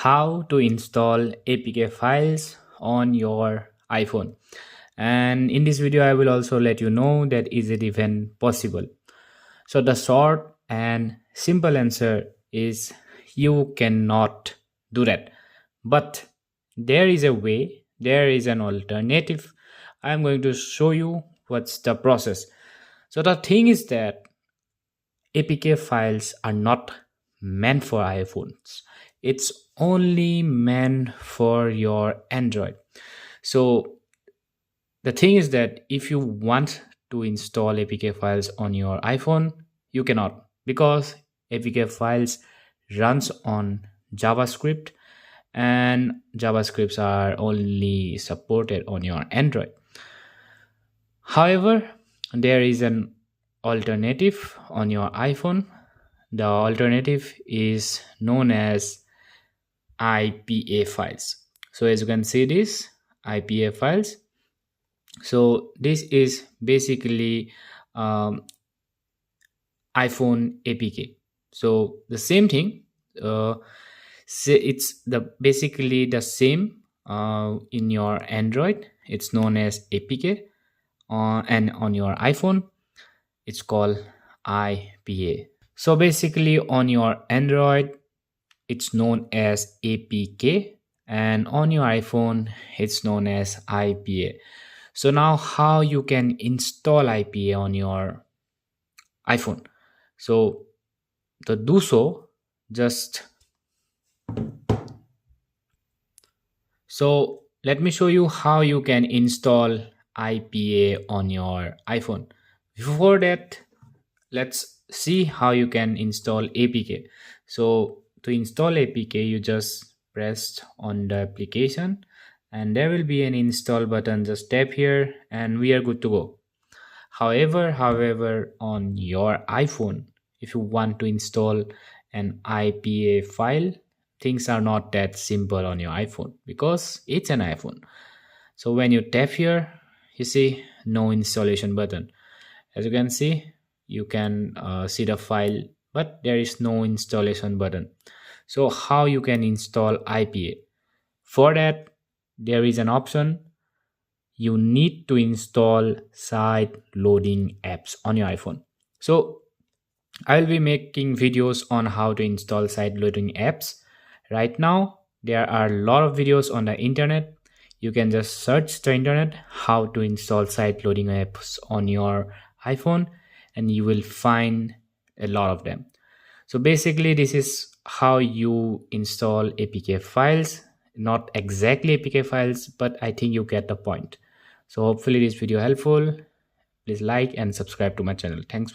how to install APK files on your iPhone. And in this video, I will also let you know that is it even possible. So the short and simple answer is you cannot do that. But there is a way, there is an alternative. I'm going to show you what's the process. So the thing is that APK files are not meant for iPhones. It's only meant for your Android. So the thing is that if you want to install APK files on your iPhone, you cannot, because APK files runs on JavaScript and JavaScripts are only supported on your Android. However, there is an alternative on your iPhone. The alternative is known as IPA files. So as you can see, this IPA files. So this is basically iPhone APK. So the same thing. It's basically the same in your Android. It's known as APK, and on your iPhone, it's called IPA. So basically, on your Android, it's known as APK, and on your iPhone, it's known as IPA. So now, how you can install IPA on your iPhone? So to do so, let me show you how you can install IPA on your iPhone. Before that, let's see how you can install APK. So to install APK, you just press on the application and there will be an install button. Just tap here and we are good to go. However, on your iPhone, if you want to install an IPA file, things are not that simple on your iPhone because it's an iPhone. So when you tap here, you see no installation button. As you can see, you can see the file, but there is no installation button. So how you can install IPA? For that, there is an option. You need to install side loading apps on your iPhone. So I will be making videos on how to install side loading apps. Right now, there are a lot of videos on the internet. You can just search the internet how to install side loading apps on your iPhone and you will find a lot of them. So basically, this is how you install APK files. Not exactly APK files, but I think you get the point. So hopefully this video helpful. Please like and subscribe to my channel. Thanks.